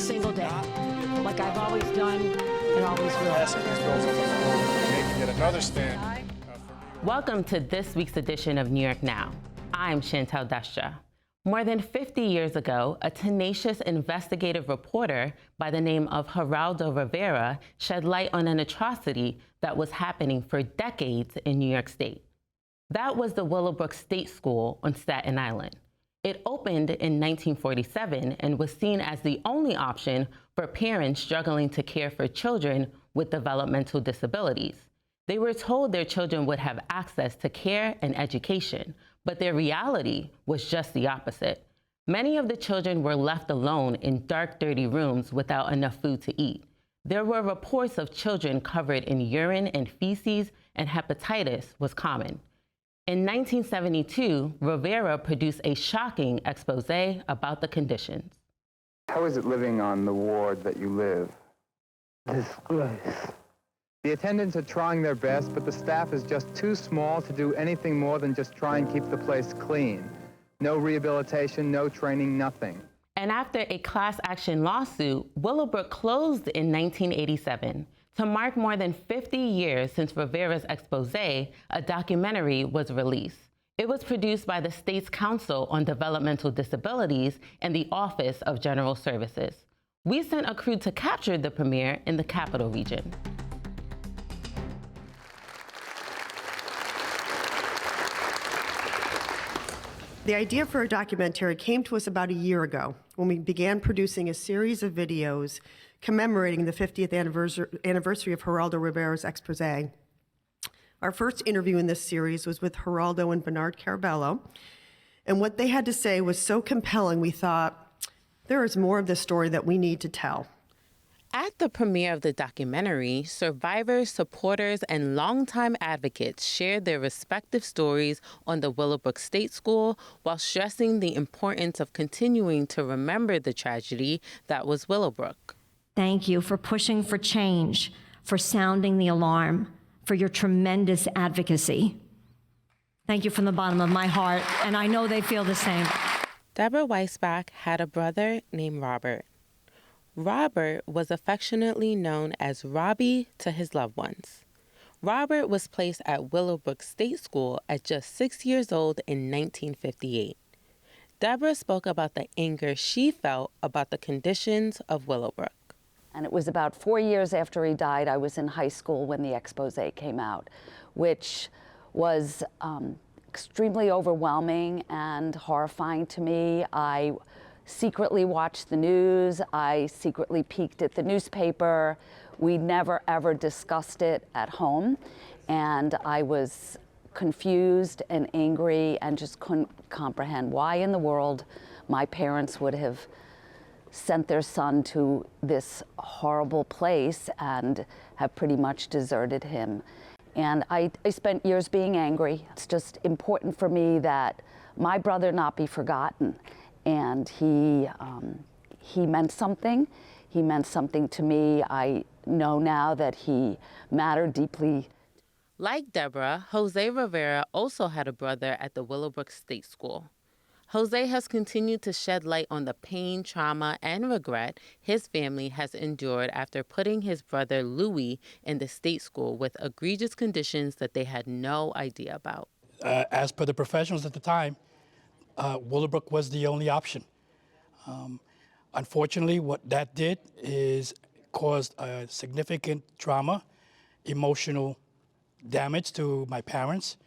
single day, like I've always done and always will. Passing these bills on the floor, making it another stand. Welcome to this week's edition of New York Now. I'm Chantel Destra. More than 50 years ago, a tenacious investigative reporter by the name of Geraldo Rivera shed light on an atrocity that was happening for decades in New York State. That was the Willowbrook State School on Staten Island. It opened in 1947 and was seen as the only option for parents struggling to care for children with developmental disabilities. They were told their children would have access to care and education, but their reality was just the opposite. Many of the children were left alone in dark, dirty rooms without enough food to eat. There were reports of children covered in urine and feces, and hepatitis was common. In 1972, Rivera produced a shocking expose about the conditions. How is it living on the ward that you live? Disgrace. The attendants are trying their best, but the staff is just too small to do anything more than just try and keep the place clean. No rehabilitation, no training, nothing. And after a class action lawsuit, Willowbrook closed in 1987. To mark more than 50 years since Rivera's expose, a documentary was released. It was produced by the state's Council on Developmental Disabilities and the Office of General Services. We sent a crew to capture the premiere in the Capital Region. The idea for a documentary came to us about a year ago when we began producing a series of videos commemorating the 50th anniversary of Geraldo Rivera's expose. Our first interview in this series was with Geraldo and Bernard Carabello, and what they had to say was so compelling we thought, there is more of this story that we need to tell. At the premiere of the documentary, survivors, supporters, and longtime advocates shared their respective stories on the Willowbrook State School while stressing the importance of continuing to remember the tragedy that was Willowbrook. Thank you for pushing for change, for sounding the alarm, for your tremendous advocacy. Thank you from the bottom of my heart, and I know they feel the same. Deborah Weisbach had a brother named Robert. Robert was affectionately known as Robbie to his loved ones. Robert was placed at Willowbrook State School at just 6 years old in 1958. Deborah spoke about the anger she felt about the conditions of Willowbrook. And it was about 4 years after he died, I was in high school when the expose came out, which was extremely overwhelming and horrifying to me. I secretly watched the news. I secretly peeked at the newspaper. We never ever discussed it at home. And I was confused and angry and just couldn't comprehend why in the world my parents would have sent their son to this horrible place and have pretty much deserted him. And I spent years being angry. It's just important for me that my brother not be forgotten. And he meant something. He meant something to me. I know now that he mattered deeply. Like Deborah, Jose Rivera also had a brother at the Willowbrook State School. Jose has continued to shed light on the pain, trauma, and regret his family has endured after putting his brother Louis in the state school with egregious conditions that they had no idea about. As per the professionals at the time, Willowbrook was the only option. Unfortunately, what that did is caused significant trauma, emotional damage to my parents,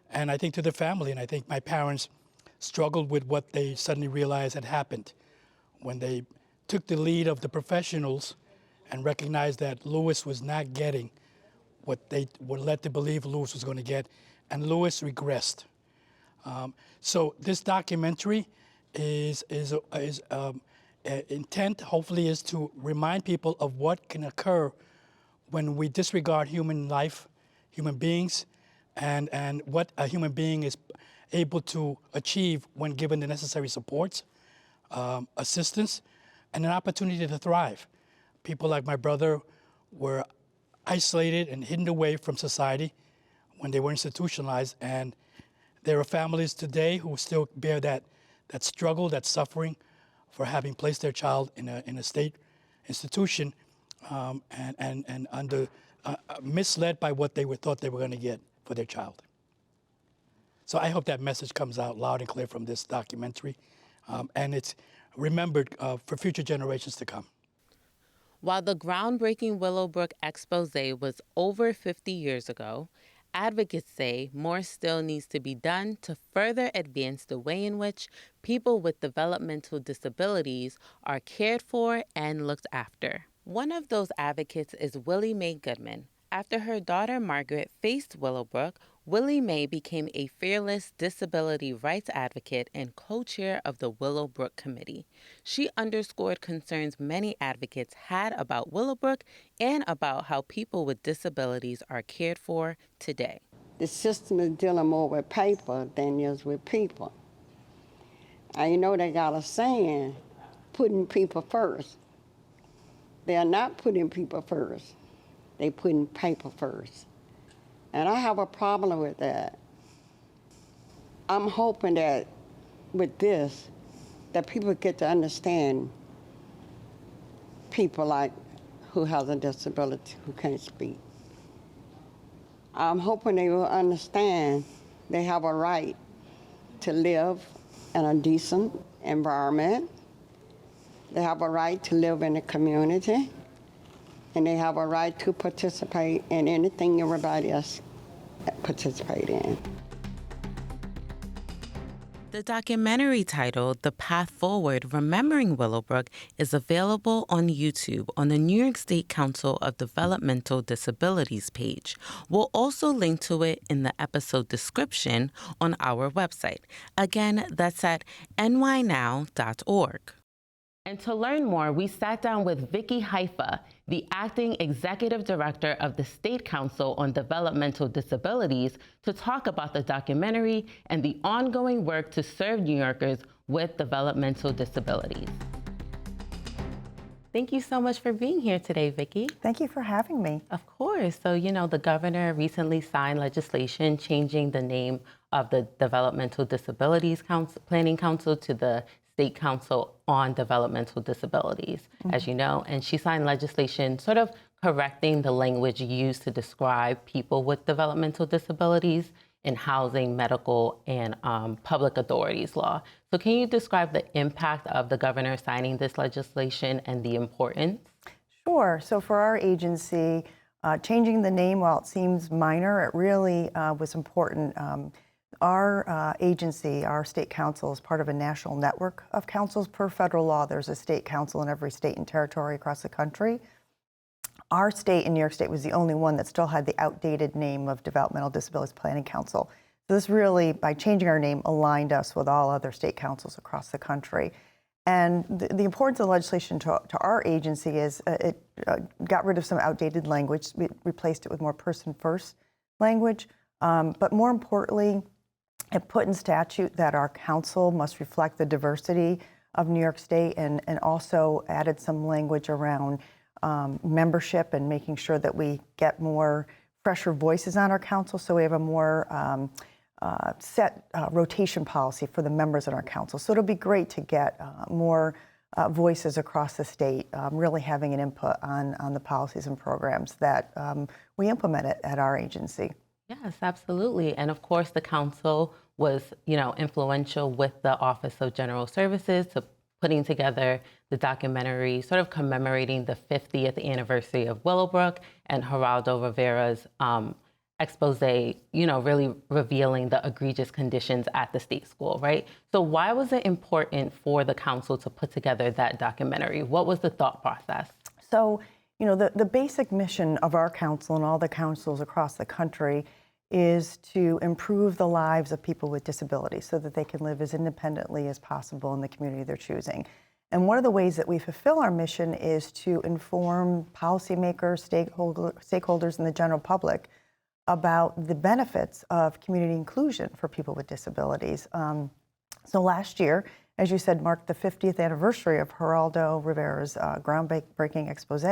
and I think to the family. And I think my parents struggled with what they suddenly realized had happened when they took the lead of the professionals and recognized that Louis was not getting what they were led to believe Louis was going to get, and Louis regressed. So this documentary intent hopefully is to remind people of what can occur when we disregard human life, human beings, and what a human being is able to achieve when given the necessary supports, assistance, and an opportunity to thrive. People like my brother were isolated and hidden away from society when they were institutionalized, and there are families today who still bear that struggle, that suffering for having placed their child in a state institution and under misled by what they thought they were going to get for their child. So I hope that message comes out loud and clear from this documentary, and it's remembered for future generations to come. While the groundbreaking Willowbrook expose was over 50 years ago, advocates say more still needs to be done to further advance the way in which people with developmental disabilities are cared for and looked after. One of those advocates is Willie Mae Goodman. After her daughter Margaret faced Willowbrook, Willie Mae became a fearless disability rights advocate and co-chair of the Willowbrook Committee. She underscored concerns many advocates had about Willowbrook and about how people with disabilities are cared for today. The system is dealing more with paper than is with people. And you know they got a saying, putting people first. They are not putting people first. They putting paper first. And I have a problem with that. I'm hoping that with this, that people get to understand people like who has a disability, who can't speak. I'm hoping they will understand they have a right to live in a decent environment. They have a right to live in a community. And they have a right to participate in anything everybody else participate in. The documentary titled The Path Forward, Remembering Willowbrook is available on YouTube on the New York State Council of Developmental Disabilities page. We'll also link to it in the episode description on our website. Again, that's at nynow.org. And to learn more, we sat down with Vicki Haifa, the acting executive director of the State Council on Developmental Disabilities, to talk about the documentary and the ongoing work to serve New Yorkers with developmental disabilities. Thank you so much for being here today, Vicki. Thank you for having me. Of course. So, the governor recently signed legislation changing the name of the Developmental Disabilities Planning Council to the State Council on Developmental Disabilities, as you know, and she signed legislation sort of correcting the language used to describe people with developmental disabilities in housing, medical, and public authorities law. So can you describe the impact of the governor signing this legislation and the importance? Sure. So for our agency, changing the name, while it seems minor, it really was important. Our agency, our state council, is part of a national network of councils. Per federal law, there's a state council in every state and territory across the country. Our state in New York State was the only one that still had the outdated name of Developmental Disabilities Planning Council. So this really, by changing our name, aligned us with all other state councils across the country. And the importance of the legislation to our agency is it got rid of some outdated language. We replaced it with more person-first language. But more importantly, it put in statute that our council must reflect the diversity of New York State, and also added some language around membership and making sure that we get more fresher voices on our council, so we have a more set rotation policy for the members on our council. So it'll be great to get more voices across the state really having an input on the policies and programs that we implement at our agency. Yes, absolutely. And of course, the council was, influential with the Office of General Services to putting together the documentary, sort of commemorating the 50th anniversary of Willowbrook and Geraldo Rivera's expose, really revealing the egregious conditions at the state school, right? So why was it important for the council to put together that documentary? What was the thought process? So, the basic mission of our council and all the councils across the country is to improve the lives of people with disabilities so that they can live as independently as possible in the community they're choosing. And one of the ways that we fulfill our mission is to inform policymakers, stakeholders, and the general public about the benefits of community inclusion for people with disabilities. So last year, as you said, marked the 50th anniversary of Geraldo Rivera's groundbreaking expose.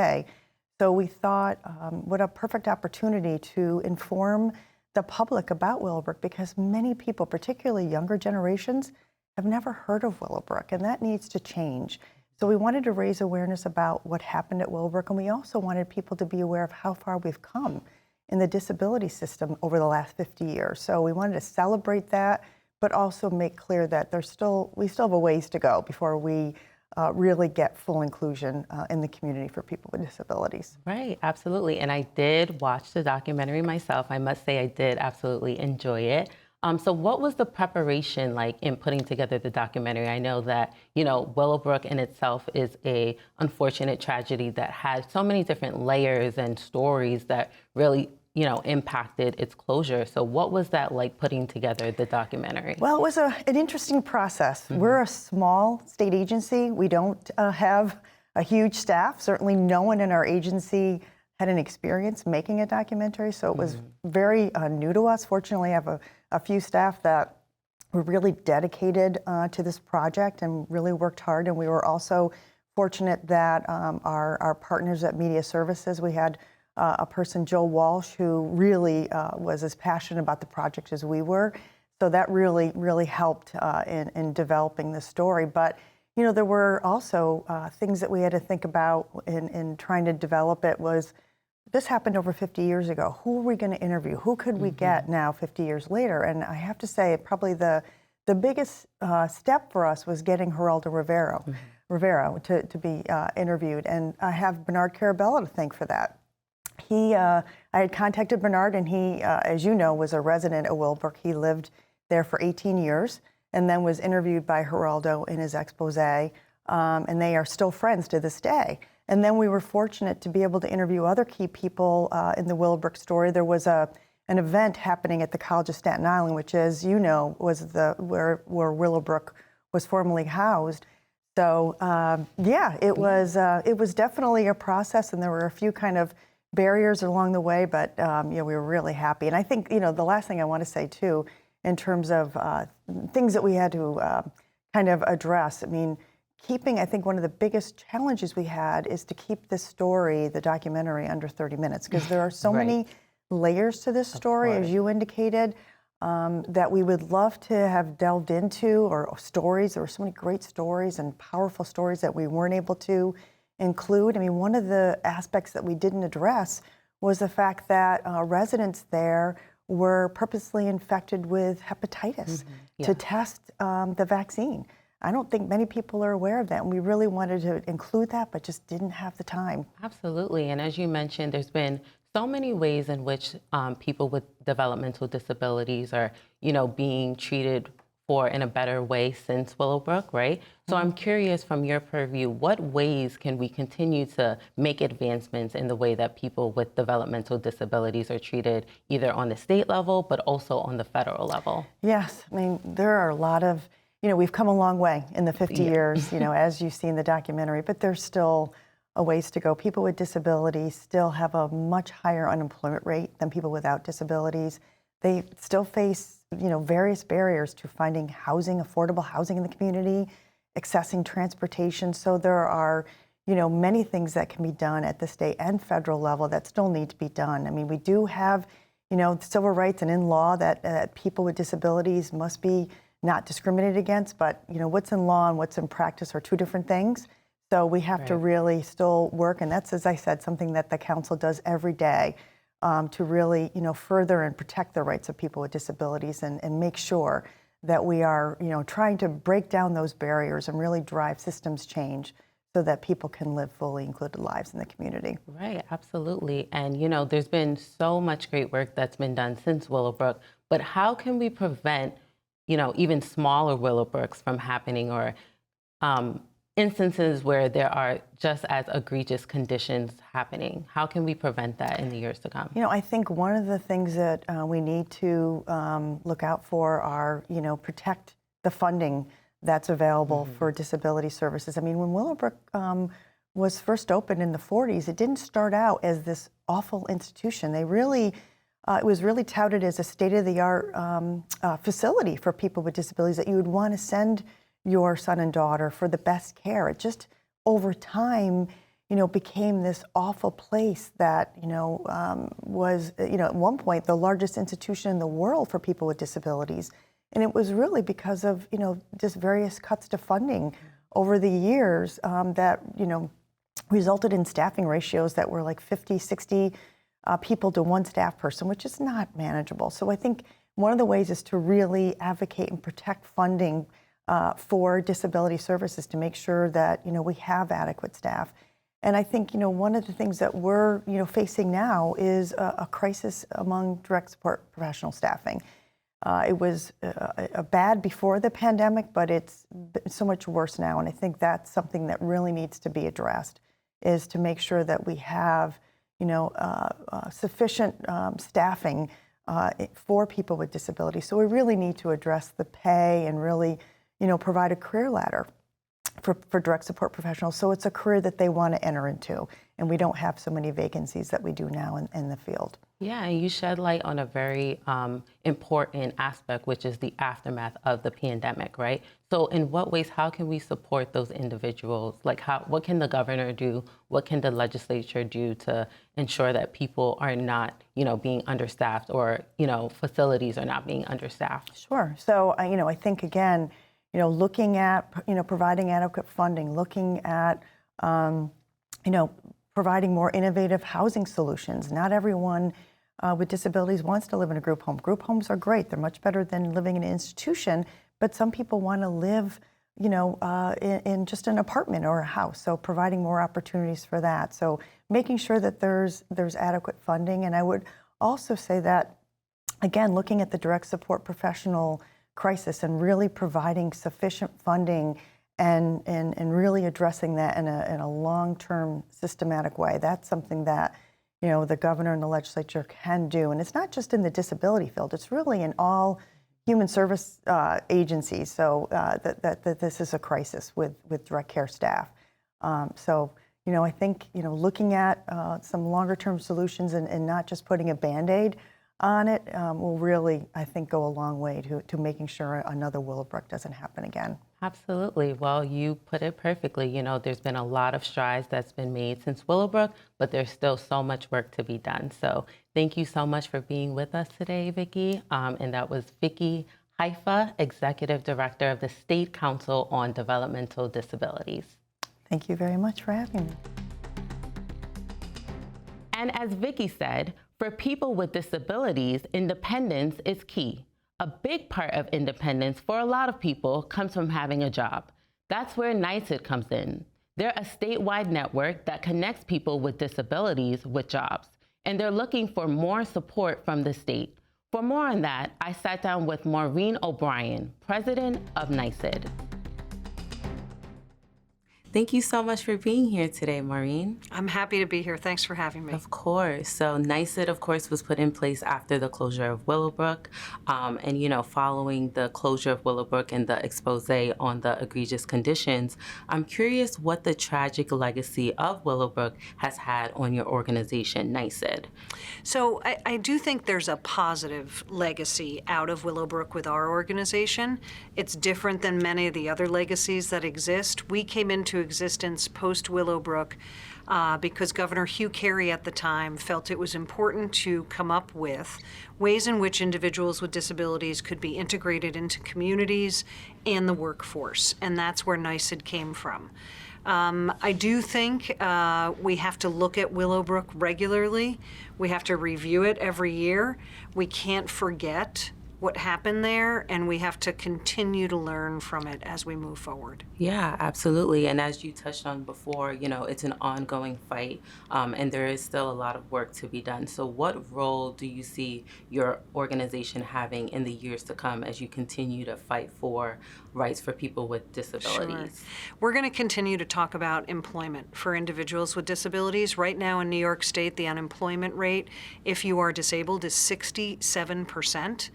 So we thought, what a perfect opportunity to inform the public about Willowbrook, because many people, particularly younger generations, have never heard of Willowbrook, and that needs to change. So we wanted to raise awareness about what happened at Willowbrook, and we also wanted people to be aware of how far we've come in the disability system over the last 50 years. So we wanted to celebrate that, but also make clear that we still have a ways to go before we really get full inclusion in the community for people with disabilities. Right, absolutely. And I did watch the documentary myself. I must say I did absolutely enjoy it. So what was the preparation like in putting together the documentary? I know that, Willowbrook in itself is a unfortunate tragedy that has so many different layers and stories that really, impacted its closure. So what was that like putting together the documentary? Well, it was an interesting process. Mm-hmm. We're a small state agency. We don't have a huge staff. Certainly no one in our agency had an experience making a documentary, so it was very new to us. Fortunately, I have a few staff that were really dedicated to this project and really worked hard, and we were also fortunate that our partners at Media Services, we had a person, Joe Walsh, who really was as passionate about the project as we were. So that really, really helped in developing the story. But, there were also things that we had to think about in trying to develop it. Was this happened over 50 years ago. Who are we going to interview? Who could we get now 50 years later? And I have to say, probably the biggest step for us was getting Geraldo Rivera to be interviewed. And I have Bernard Carabella to thank for that. I had contacted Bernard, and he, as you know, was a resident of Willowbrook. He lived there for 18 years and then was interviewed by Geraldo in his expose, and they are still friends to this day. And then we were fortunate to be able to interview other key people in the Willowbrook story. There was an event happening at the College of Staten Island, which, as you know, was where Willowbrook was formerly housed. So, it was definitely a process, and there were a few kind of barriers along the way, but we were really happy. And I think, the last thing I want to say, too, in terms of things that we had to kind of address, I think one of the biggest challenges we had is to keep this story, the documentary, under 30 minutes, because there are so many layers to this story, as you indicated, that we would love to have delved into, or stories. There were so many great stories and powerful stories that we weren't able to include. One of the aspects that we didn't address was the fact that residents there were purposely infected with hepatitis to test the vaccine. I don't think many people are aware of that, and we really wanted to include that, but just didn't have the time. Absolutely, and as you mentioned, there's been so many ways in which people with developmental disabilities are, being treated in a better way since Willowbrook, right? So I'm curious, from your purview, what ways can we continue to make advancements in the way that people with developmental disabilities are treated, either on the state level, but also on the federal level? Yes, there are a lot of, we've come a long way in the 50 years, as you see in the documentary, but there's still a ways to go. People with disabilities still have a much higher unemployment rate than people without disabilities. They still face various barriers to finding housing, affordable housing in the community, accessing transportation. So there are, many things that can be done at the state and federal level that still need to be done. We do have, civil rights and in law that people with disabilities must be not discriminated against, but, what's in law and what's in practice are two different things. So we have to really still work, and that's, as I said, something that the council does every day. To really, further and protect the rights of people with disabilities and make sure that we are, trying to break down those barriers and really drive systems change so that people can live fully included lives in the community. Right, absolutely. And, there's been so much great work that's been done since Willowbrook, but how can we prevent, even smaller Willowbrooks from happening, or instances where there are just as egregious conditions happening? How can we prevent that in the years to come? I think one of the things that we need to look out for are, protect the funding that's available for disability services. When Willowbrook was first opened in the 40s, it didn't start out as this awful institution. They really, it was really touted as a state-of-the-art facility for people with disabilities that you would want to send your son and daughter for the best care. It just, over time, became this awful place that, was, at one point, the largest institution in the world for people with disabilities. And it was really because of, just various cuts to funding over the years that, resulted in staffing ratios that were like 50, 60 people to one staff person, which is not manageable. So I think one of the ways is to really advocate and protect funding for disability services to make sure that, we have adequate staff. And I think, one of the things that we're, facing now is a crisis among direct support professional staffing. It was bad before the pandemic, but it's so much worse now. And I think that's something that really needs to be addressed, is to make sure that we have, sufficient staffing for people with disabilities. So we really need to address the pay and really, provide a career ladder for direct support professionals, so it's a career that they want to enter into, and we don't have so many vacancies that we do now in the field. Yeah, and you shed light on a very important aspect, which is the aftermath of the pandemic, right? So in what ways, how can we support those individuals? Like, what can the governor do? What can the legislature do to ensure that people are not, being understaffed, or, facilities are not being understaffed? Sure. So, I think, again, looking at, providing adequate funding, looking at, providing more innovative housing solutions. Not everyone with disabilities wants to live in a group home. Group homes are great. They're much better than living in an institution, but some people want to live, in just an apartment or a house. So providing more opportunities for that. So making sure that there's adequate funding. And I would also say that, again, looking at the direct support professional crisis and really providing sufficient funding and really addressing that in a long-term systematic way. That's something that, the governor and the legislature can do. And it's not just in the disability field, it's really in all human service agencies. So that this is a crisis with direct care staff. So, I think, looking at some longer-term solutions and not just putting a Band-Aid on it will really, I think, go a long way to making sure another Willowbrook doesn't happen again. Absolutely. Well, you put it perfectly. There's been a lot of strides that's been made since Willowbrook, but there's still so much work to be done. So thank you so much for being with us today, Vicki. And that was Vicki Haifa, Executive Director of the State Council on Developmental Disabilities. Thank you very much for having me. And as Vicki said, for people with disabilities, independence is key. A big part of independence for a lot of people comes from having a job. That's where NYSID comes in. They're a statewide network that connects people with disabilities with jobs, and they're looking for more support from the state. For more on that, I sat down with Maureen O'Brien, president of NYSID. Thank you so much for being here today, Maureen. I'm happy to be here. Thanks for having me. Of course. So NYSID, of course, was put in place after the closure of Willowbrook. And, following the closure of Willowbrook and the expose on the egregious conditions, I'm curious what the tragic legacy of Willowbrook has had on your organization, NYSID. So I do think there's a positive legacy out of Willowbrook with our organization. It's different than many of the other legacies that exist. We came into existence post-Willowbrook because Governor Hugh Carey at the time felt it was important to come up with ways in which individuals with disabilities could be integrated into communities and the workforce, and that's where NYSID came from. I do think we have to look at Willowbrook regularly. We have to review it every year. We can't forget what happened there, and we have to continue to learn from it as we move forward. Yeah, absolutely. And as you touched on before, it's an ongoing fight, and there is still a lot of work to be done. So what role do you see your organization having in the years to come as you continue to fight for rights for people with disabilities? Sure. We're going to continue to talk about employment for individuals with disabilities. Right now in New York State, the unemployment rate, if you are disabled, is 67%.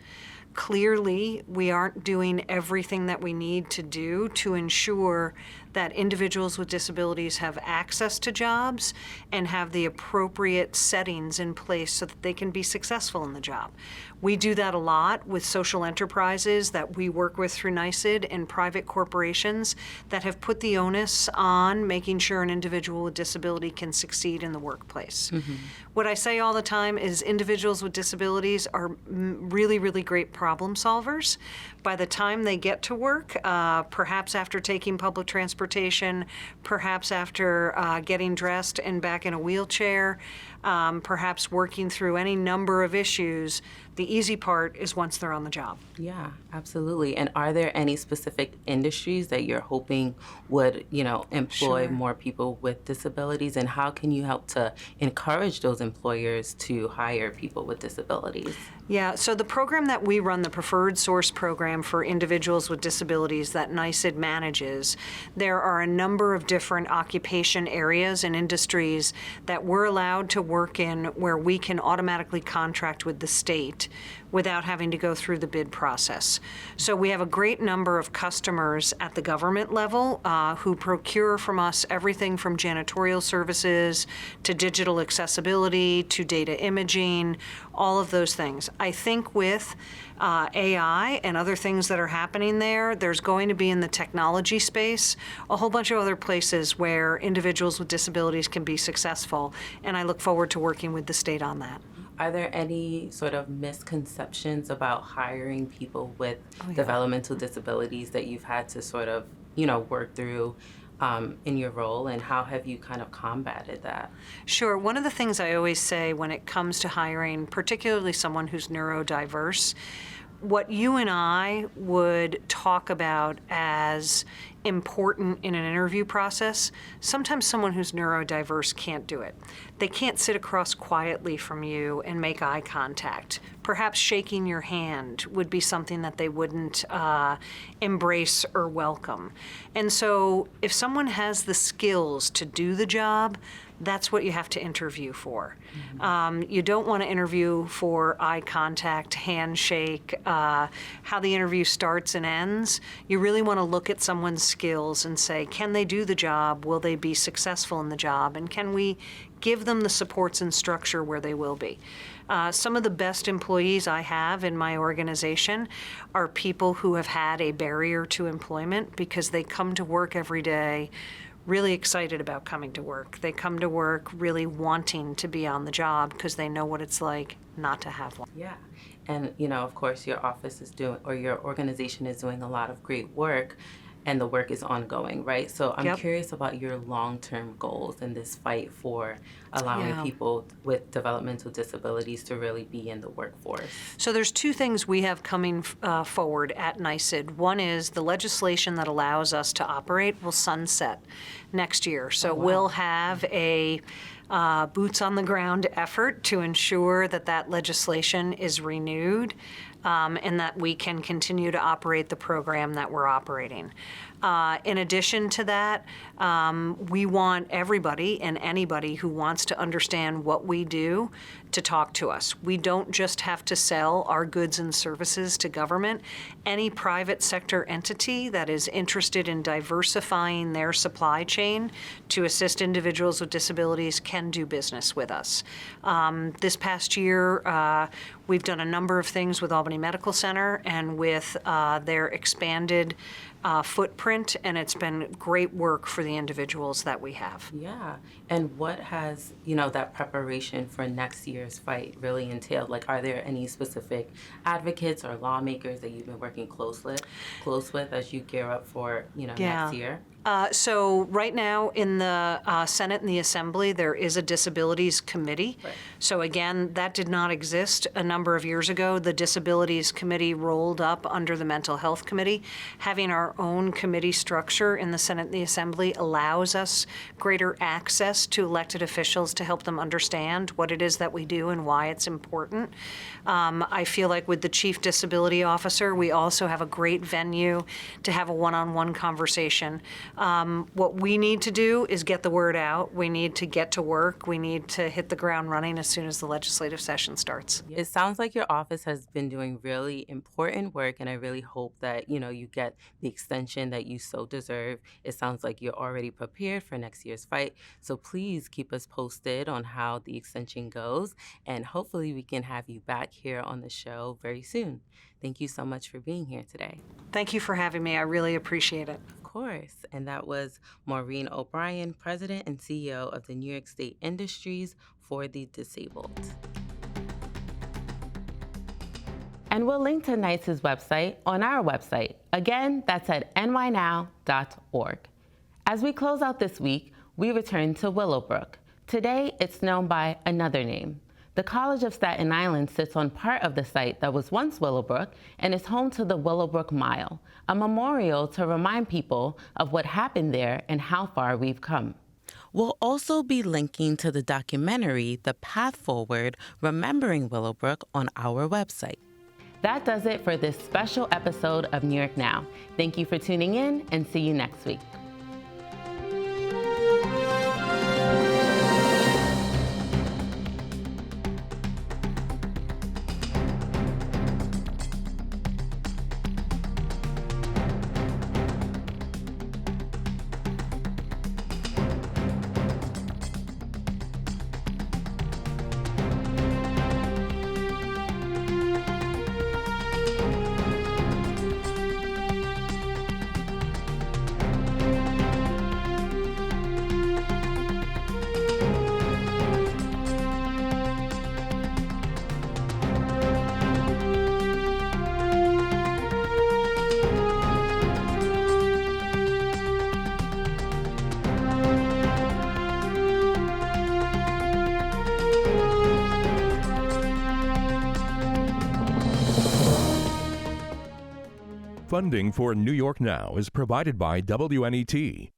Clearly, we aren't doing everything that we need to do to ensure that individuals with disabilities have access to jobs and have the appropriate settings in place so that they can be successful in the job. We do that a lot with social enterprises that we work with through NYSED and private corporations that have put the onus on making sure an individual with disability can succeed in the workplace. What I say all the time is individuals with disabilities are really, really great problem solvers. By the time they get to work, perhaps after taking public transportation, perhaps after getting dressed and back in a wheelchair, perhaps working through any number of issues, the easy part is once they're on the job. Yeah, absolutely. And are there any specific industries that you're hoping would, employ more people with disabilities? And how can you help to encourage those employers to hire people with disabilities? Yeah, so the program that we run, the Preferred Source Program for individuals with disabilities that NYSED manages, there are a number of different occupation areas and industries that we're allowed to work in where we can automatically contract with the state without having to go through the bid process. So we have a great number of customers at the government level who procure from us everything from janitorial services to digital accessibility to data imaging, all of those things. I think with AI and other things that are happening there, there's going to be in the technology space a whole bunch of other places where individuals with disabilities can be successful, and I look forward to working with the state on that. Are there any sort of misconceptions about hiring people with developmental disabilities that you've had to sort of, work through in your role, and how have you kind of combated that? Sure. One of the things I always say when it comes to hiring, particularly someone who's neurodiverse, what you and I would talk about as important in an interview process, sometimes someone who's neurodiverse can't do it. They can't sit across quietly from you and make eye contact. Perhaps shaking your hand would be something that they wouldn't embrace or welcome. And so if someone has the skills to do the job, that's what you have to interview for. You don't want to interview for eye contact, handshake, how the interview starts and ends. You really want to look at someone's skills and say, can they do the job? Will they be successful in the job? And can we give them the supports and structure where they will be? Some of the best employees I have in my organization are people who have had a barrier to employment because they come to work every day really excited about coming to work. They come to work really wanting to be on the job because they know what it's like not to have one. Yeah. And, of course, your office is doing, or your organization is doing a lot of great work, and the work is ongoing, right? So I'm curious about your long-term goals in this fight for allowing people with developmental disabilities to really be in the workforce. So there's two things we have coming forward at NYSED. One is the legislation that allows us to operate will sunset next year. So we'll have a boots on the ground effort to ensure that that legislation is renewed and that we can continue to operate the program that we're operating. In addition to that, we want everybody and anybody who wants to understand what we do to talk to us. We don't just have to sell our goods and services to government. Any private sector entity that is interested in diversifying their supply chain to assist individuals with disabilities can do business with us. This past year, we've done a number of things with Albany Medical Center and with their expanded footprint, and it's been great work for the individuals that we have. Yeah. And what has, that preparation for next year's fight really entailed? Like, are there any specific advocates or lawmakers that you've been working close with as you gear up for, next year? So right now in the Senate and the Assembly, there is a Disabilities Committee. Right. So again, that did not exist a number of years ago. The Disabilities Committee rolled up under the Mental Health Committee. Having our own committee structure in the Senate and the Assembly allows us greater access to elected officials to help them understand what it is that we do and why it's important. I feel like with the Chief Disability Officer, we also have a great venue to have a one-on-one conversation. What we need to do is get the word out. We need to get to work. We need to hit the ground running as soon as the legislative session starts. It sounds like your office has been doing really important work, and I really hope that, you get the extension that you so deserve. It sounds like you're already prepared for next year's fight. So please keep us posted on how the extension goes, and hopefully we can have you back here on the show very soon. Thank you so much for being here today. Thank you for having me. I really appreciate it. Of course. And that was Maureen O'Brien, President and CEO of the New York State Industries for the Disabled. And we'll link to NYCE's website on our website. Again, that's at nynow.org. As we close out this week, we return to Willowbrook. Today, it's known by another name. The College of Staten Island sits on part of the site that was once Willowbrook and is home to the Willowbrook Mile, a memorial to remind people of what happened there and how far we've come. We'll also be linking to the documentary, The Path Forward, Remembering Willowbrook, on our website. That does it for this special episode of New York Now. Thank you for tuning in, and see you next week. Funding for New York Now is provided by WNET,